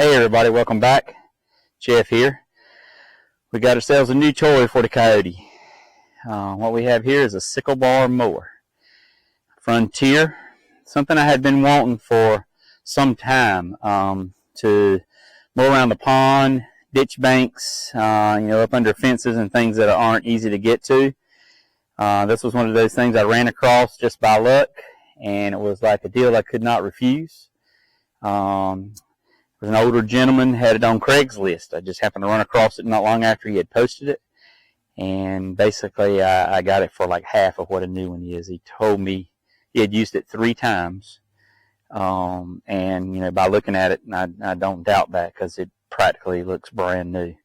Hey everybody, welcome back. Jeff here. We got ourselves a new toy for the Kioti. What we have here is a sickle bar mower. Frontier, something I had been wanting for some time to mow around the pond, ditch banks, up under fences and things that aren't easy to get to. This was one of those things I ran across just by luck, and it was like a deal I could not refuse. There was an older gentleman, had it on Craigslist. I just happened to run across it not long after he had posted it. And basically, I got it for like half of what a new one is. He told me he had used it 3 times. And, by looking at it, and I don't doubt that because it practically looks brand new.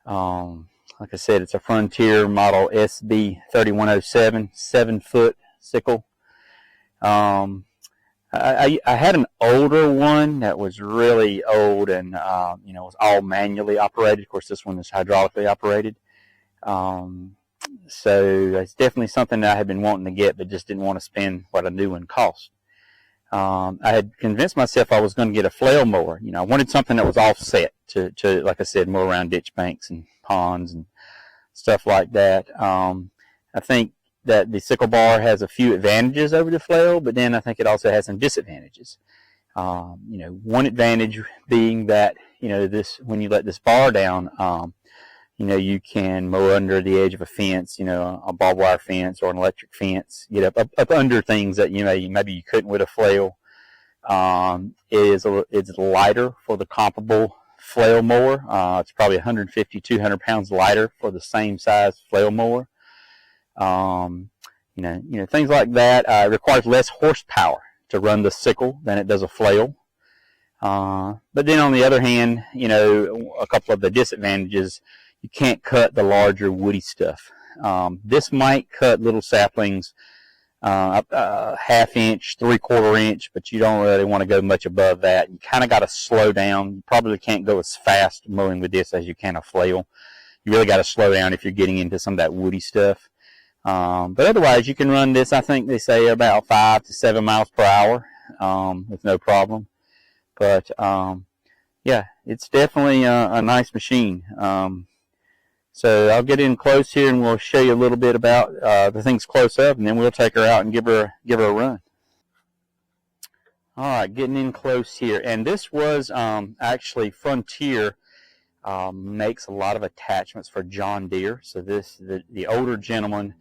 Like I said, it's a Frontier model SB3107, 7-foot sickle. I had an older one that was really old and, was all manually operated. Of course, this one is hydraulically operated. So it's definitely something that I had been wanting to get, but just didn't want to spend what a new one cost. I had convinced myself I was going to get a flail mower. I wanted something that was offset to, like I said, mow around ditch banks and ponds and stuff like that. I think that the sickle bar has a few advantages over the flail, but then I think it also has some disadvantages. One advantage being that, when you let this bar down, you can mow under the edge of a fence, a barbed wire fence or an electric fence, get up under things that, maybe you couldn't with a flail. It's lighter for the comparable flail mower. It's probably 150, 200 pounds lighter for the same size flail mower. Things like that. It requires less horsepower to run the sickle than it does a flail. But then on the other hand, a couple of the disadvantages, you can't cut the larger woody stuff. This might cut little saplings, half inch, 3/4 inch, but you don't really want to go much above that. You kind of got to slow down. You probably can't go as fast mowing with this as you can a flail. You really got to slow down if you're getting into some of that woody stuff. But otherwise, you can run this, I think they say, about 5 to 7 miles per hour with no problem. But, yeah, it's definitely a nice machine. So I'll get in close here and we'll show you a little bit about the things close up, and then we'll take her out and give her a run. All right, getting in close here. And this was actually Frontier. Makes a lot of attachments for John Deere. So the older gentleman,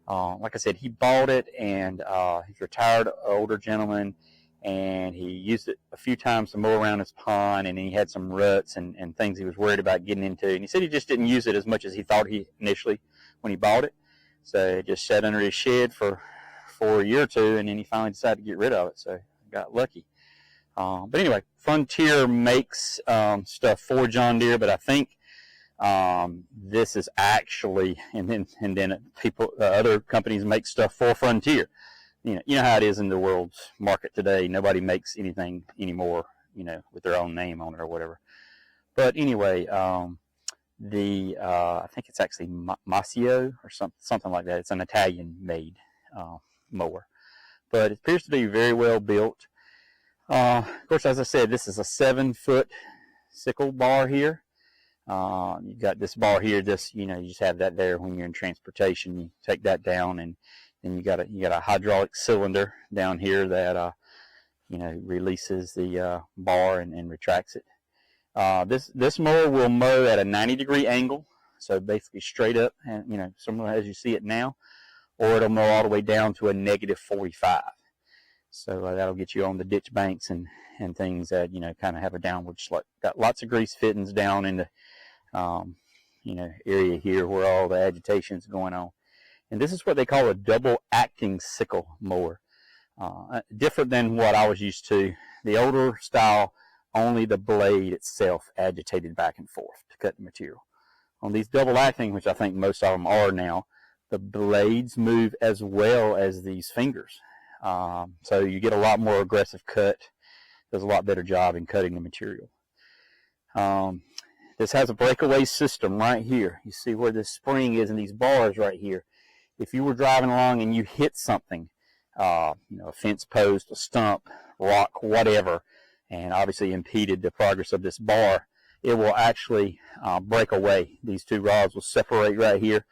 like I said, he bought it, and he's a retired older gentleman, and he used it a few times to mow around his pond, and he had some ruts and things he was worried about getting into. And he said he just didn't use it as much as he thought he initially when he bought it. So it just sat under his shed for a year or two, and then he finally decided to get rid of it. So I got lucky. But anyway, Frontier makes stuff for John Deere, but I think this is actually, and then other companies make stuff for Frontier. You know how it is in the world's market today. Nobody makes anything anymore, with their own name on it or whatever. But anyway, I think it's actually Masio or something like that. It's an Italian-made mower, but it appears to be very well built. Of course, as I said, this is a 7-foot sickle bar here. You've got this bar here. You just have that there when you're in transportation. You take that down, and then you got a hydraulic cylinder down here that releases the bar and retracts it. This mower will mow at a 90-degree angle, so basically straight up, and similar as you see it now, or it'll mow all the way down to a -45. So that'll get you on the ditch banks and things that, kind of have a downward slope. Got lots of grease fittings down in the, area here where all the agitation is going on. And this is what they call a double acting sickle mower. Different than what I was used to. The older style, only the blade itself agitated back and forth to cut the material. On these double acting, which I think most of them are now, the blades move as well as these fingers. So you get a lot more aggressive cut. Does a lot better job in cutting the material. This has a breakaway system right here. You see where this spring is and these bars right here. If you were driving along and you hit something, a fence post, a stump, rock, whatever, and obviously impeded the progress of this bar, it will actually break away. These two rods will separate right here.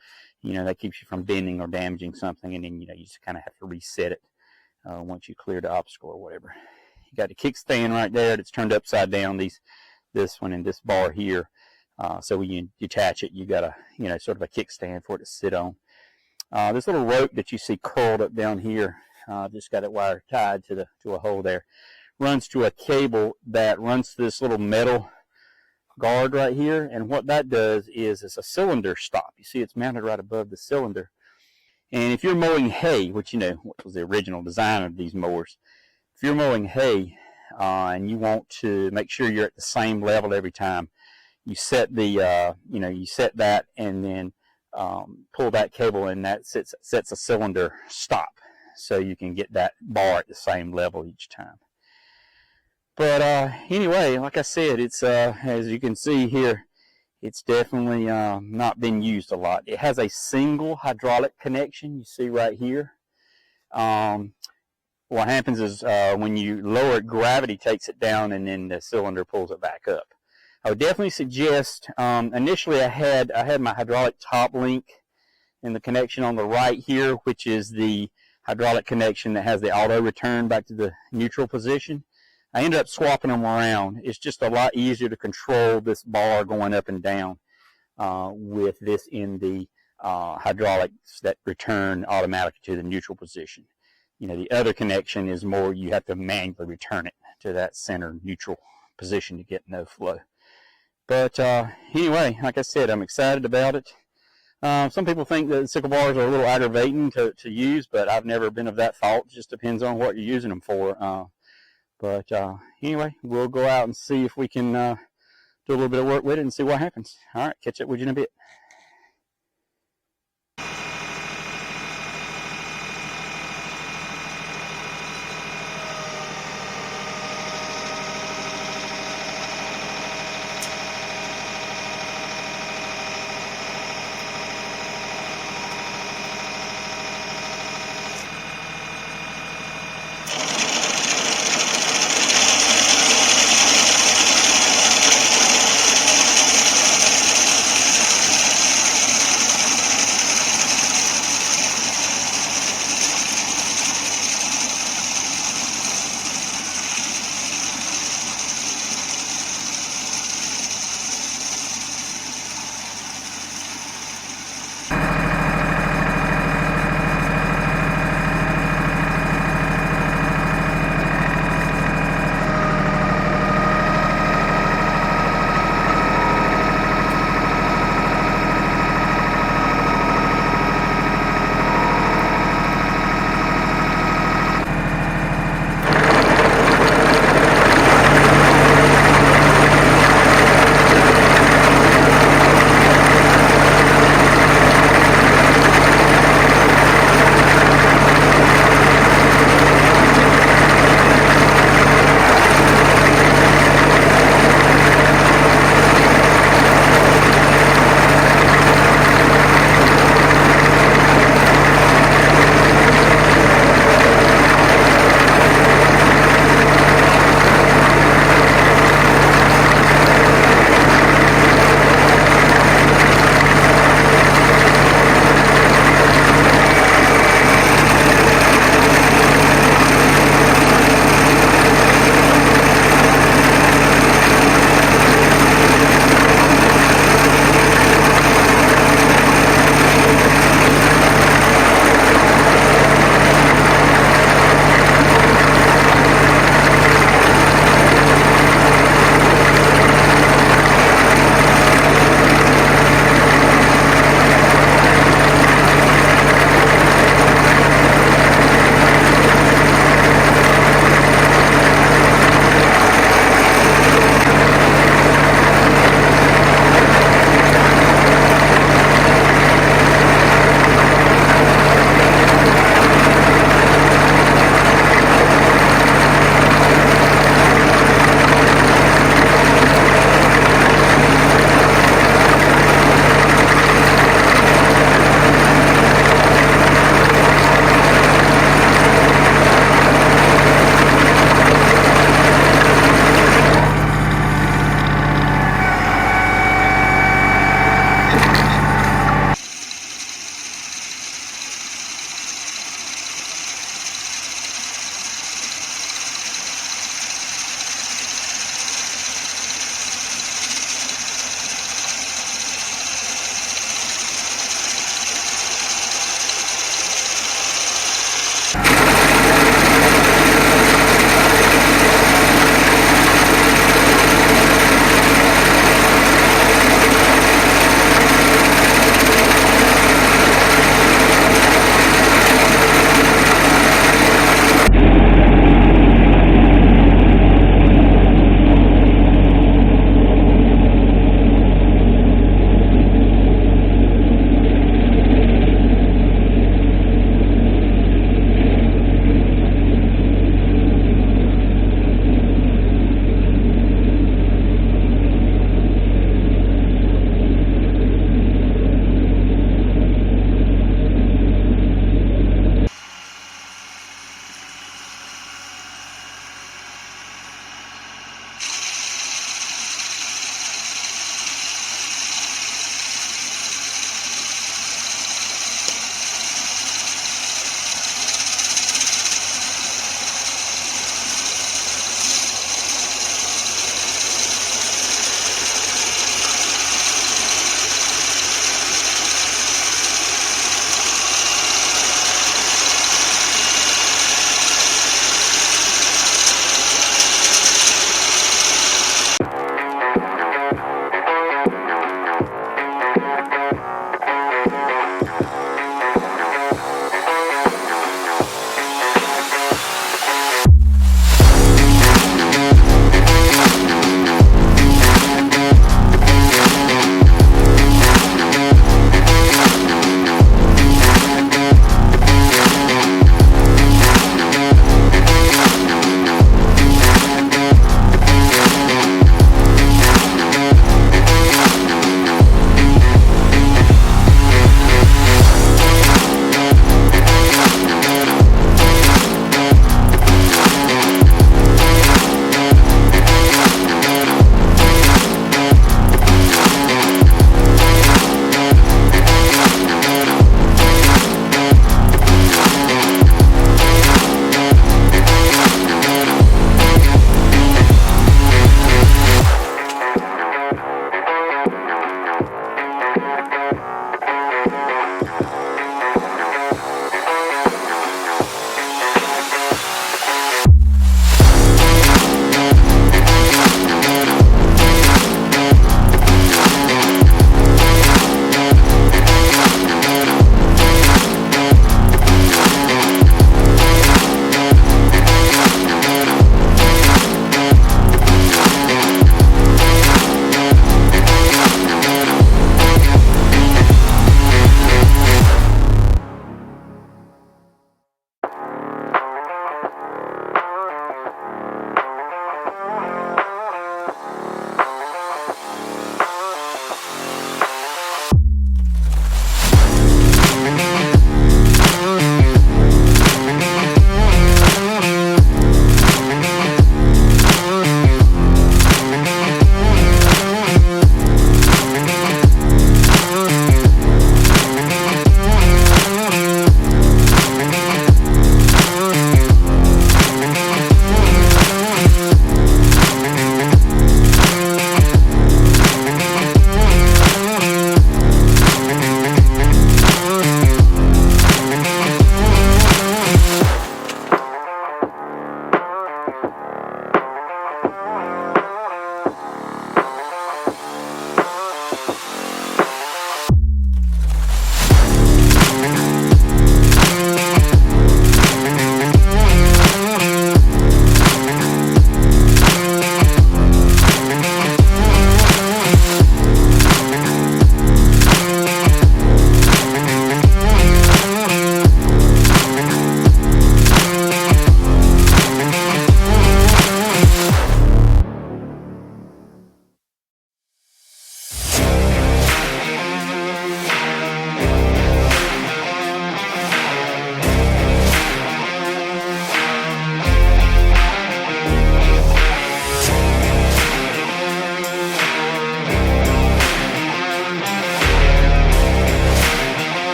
That keeps you from bending or damaging something, and then you just kind of have to reset it once you clear the obstacle or whatever. You got the kickstand right there that's turned upside down. This one and this bar here. So when you detach it, you got a sort of a kickstand for it to sit on. This little rope that you see curled up down here, just got it wire tied to a hole there, runs to a cable that runs to this little metal guard right here, and what that does is it's a cylinder stop. You see it's mounted right above the cylinder, and if you're mowing hay, which what was the original design of these mowers, if you're mowing hay and you want to make sure you're at the same level every time, you set the you set that and then pull that cable, and that sets a cylinder stop, so you can get that bar at the same level each time. But anyway, like I said, it's as you can see here, it's definitely not been used a lot. It has a single hydraulic connection, you see right here. What happens is when you lower it, gravity takes it down, and then the cylinder pulls it back up. I would definitely suggest, initially I had my hydraulic top link in the connection on the right here, which is the hydraulic connection that has the auto return back to the neutral position. I ended up swapping them around. It's just a lot easier to control this bar going up and down with this in the hydraulics that return automatically to the neutral position. The other connection is more you have to manually return it to that center neutral position to get no flow. But anyway, like I said, I'm excited about it. Some people think that sickle bars are a little aggravating to use, but I've never been of that thought. It just depends on what you're using them for. But anyway, we'll go out and see if we can do a little bit of work with it and see what happens. All right, catch up with you in a bit.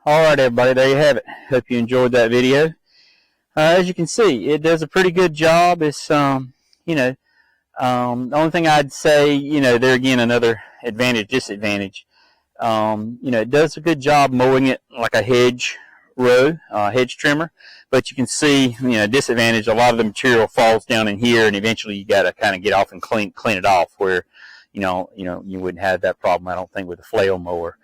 All right, everybody, there you have it. Hope you enjoyed that video. As you can see, it does a pretty good job. It's, the only thing I'd say, there again, another advantage, disadvantage. It does a good job mowing it like a hedge row, hedge trimmer. But you can see, disadvantage, a lot of the material falls down in here, and eventually you got to kind of get off and clean it off, where, you wouldn't have that problem, I don't think, with a flail mower.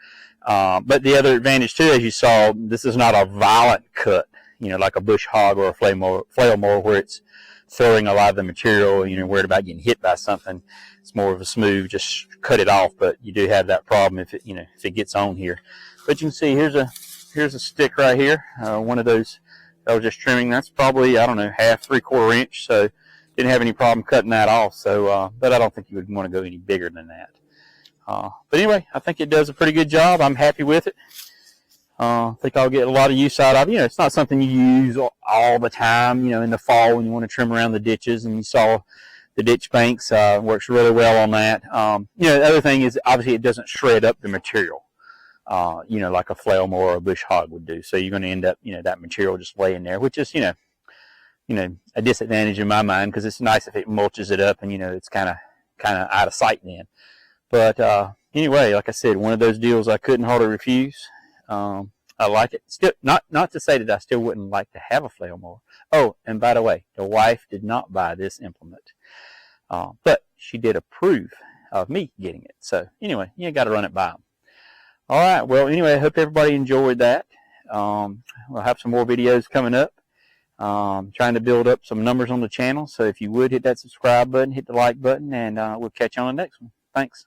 But the other advantage too, as you saw, this is not a violent cut, like a bush hog or a flail mower where it's throwing a lot of the material, worried about getting hit by something. It's more of a smooth, just cut it off, but you do have that problem if it gets on here. But you can see here's a stick right here, one of those I was just trimming. That's probably, I don't know, half, 3/4 inch, so didn't have any problem cutting that off. So, but I don't think you would want to go any bigger than that. But anyway, I think it does a pretty good job. I'm happy with it. I think I'll get a lot of use out of it. It's not something you use all the time, in the fall when you want to trim around the ditches, and you saw the ditch banks, works really well on that. The other thing is, obviously, it doesn't shred up the material, like a flail mower or a bush hog would do. So you're going to end up, that material just laying there, which is, a disadvantage in my mind, because it's nice if it mulches it up and, it's kind of out of sight then. But anyway, like I said, one of those deals I couldn't hardly refuse. I like it. Still, not to say that I still wouldn't like to have a flail mower. Oh, and by the way, the wife did not buy this implement, but she did approve of me getting it. So anyway, you got to run it by them. All right. Well, anyway, I hope everybody enjoyed that. We'll have some more videos coming up. Trying to build up some numbers on the channel. So if you would hit that subscribe button, hit the like button, and we'll catch you on the next one. Thanks.